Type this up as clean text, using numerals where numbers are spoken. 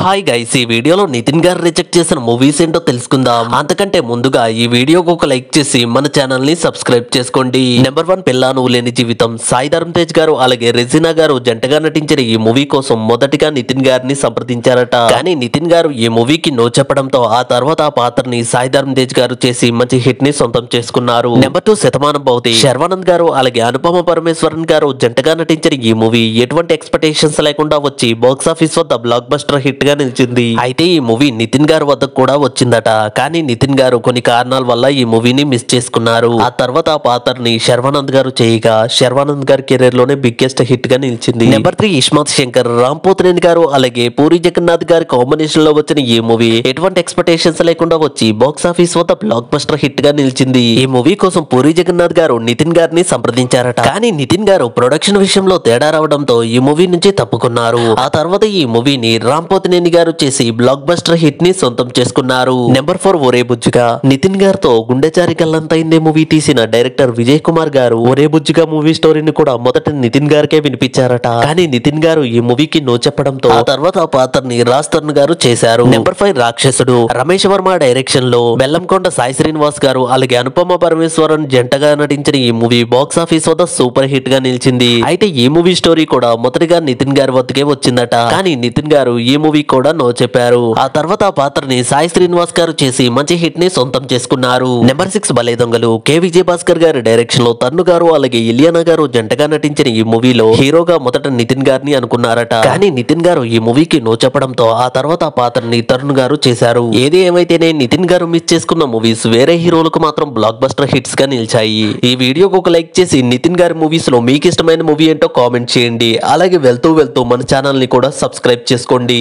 Hi guys, ఈ వీడియోలో నితిన్ గారు రిజెక్ట్ చేసిన మూవీస్ ఏంటో తెలుసుకుందాం. అంతకంటే ముందుగా ఈ వీడియోకి ఒక లైక్ చేసి మన ఛానల్ ని సబ్స్క్రైబ్ చేసుకోండి. నెంబర్ 1 పిల్లా నువ్వు లేని జీవితం. సాయి ధరమ్ తేజ్ గారు అలాగే రెజినా గారు జంటగా నటించిన ఈ మూవీ కోసం మొదటిగా నితిన్ గారిని సంప్రదించారట. కానీ నితిన్ గారు ఈ మూవీకి నో చెప్పడంతో ఆ తర్వాత ఆ పాత్రని సాయి ధరమ్ తేజ్ గారు చేసి మంచి హిట్ ని సొంతం చేసుకున్నారు. నెంబర్ 2 శతమానం భవతి. శర్వానంద్ గారు అలాగే అనుపమ పరమేశ్వరన్ గారు జంటగా నటించిన ఈ మూవీ ఎటువంటి ఎక్స్పెక్టేషన్స్ లేకుండా వచ్చి బాక్స్ ఆఫీస్ వద్ద బ్లాక్ బస్టర్ హిట్ గా నిలిచింది. అయితే ఈ మూవీ నితిన్ గారు వద్దకు కూడా వచ్చిందట. కానీ నితిన్ గారు కొన్ని కారణాల వల్ల ఈ మూవీని మిస్ చేసుకున్నారు. ఆ తర్వాత ఆ పాత్రని శర్వానంద్ గారు చేయగా శర్వానంద్ గారి కెరీర్ లోనే బిగ్గెస్ట్ హిట్ గా నిలిచింది. నెంబర్ 3 ఇస్మాత్ శంకర్, రామ్ పోతినేని గారు అలాగే పూరి జగన్నాథ్ గారి కాంబినేషన్ లో వచ్చిన ఈ మూవీ ఎటువంటి ఎక్స్పెక్టేషన్స్ లేకుండా వచ్చి బాక్స్ ఆఫీస్ వద్ద బ్లాక్ బస్టర్ హిట్ గా నిలిచింది. ఈ మూవీ కోసం పూరి జగన్నాథ్ గారు నితిన్ గారిని సంప్రదించారట. కానీ నితిన్ గారు ప్రొడక్షన్ విషయంలో తేడా రావడంతో ఈ మూవీ నుంచి తప్పుకున్నారు. ఆ తర్వాత ఈ మూవీని రామ్ పోతినేని గారు చేసి బ్లాక్ బస్టర్ హిట్ ని సొంతం చేసుకున్నారు. నెంబర్ 4 ఒరే బుజ్జిగా. నితిన్ గారితో గుండెచారి కల్లంతైందే మూవీ తీసిన డైరెక్టర్ విజయ్ కుమార్ గారు ఒరే బుజ్జిగా మూవీ స్టోరీని కూడా మొదట నితిన్ గారికే వినిపించారట. కానీ నితిన్ గారు ఈ మూవీకి నో చెప్పడంతో ఆ తర్వాత ఆ పాత్రని రాజ్ తరుణ్ గారు చేశారు. నెంబర్ 5 రాక్షసుడు. రమేష్ వర్మ డైరెక్షన్ లో బెల్లంకొండ సాయి శ్రీనివాస్ గారు అలాగే అనుపమ పరమేశ్వరన్ జంటగా నటించిన ఈ మూవీ బాక్స్ ఆఫీస్ వద్ద సూపర్ హిట్ గా నిలిచింది. అయితే ఈ మూవీ స్టోరీ కూడా మొదటిగా నితిన్ గారి వద్దకే వచ్చిందట. కానీ నితిన్ గారు ఈ మూవీ కూడా నో చెప్పారు. ఆ తర్వాత ఆ పాత్రని సాయి శ్రీనివాస్ గారు చేసి మంచి హిట్ ని సొంతం చేసుకున్నారు. నెంబర్ 6 భలే దొంగలు. కె విజయ్ భాస్కర్ గారి డైరెక్షన్ లో తన్ను గారు అలాగే ఇలియానా గారు జంటగా నటించిన ఈ మూవీలో హీరోగా మొదట నితిన్ గారిని అనుకున్నారట. కానీ నితిన్ గారు ఈ మూవీకి నో చెప్పడంతో ఆ తర్వాత ఆ పాత్రని తరుణ్ గారు చేశారు. ఏది ఏమైతేనే నితిన్ గారు మిస్ చేసుకున్న మూవీస్ వేరే హీరోలకు మాత్రం బ్లాక్ బస్టర్ హిట్స్ గా నిలిచాయి. ఈ వీడియోకి ఒక లైక్ చేసి నితిన్ గారి మూవీస్ లో మీకు ఇష్టమైన మూవీ ఏంటో కామెంట్ చేయండి. అలాగే వెళ్తూ మన ఛానల్ ని కూడా సబ్స్క్రైబ్ చేసుకోండి.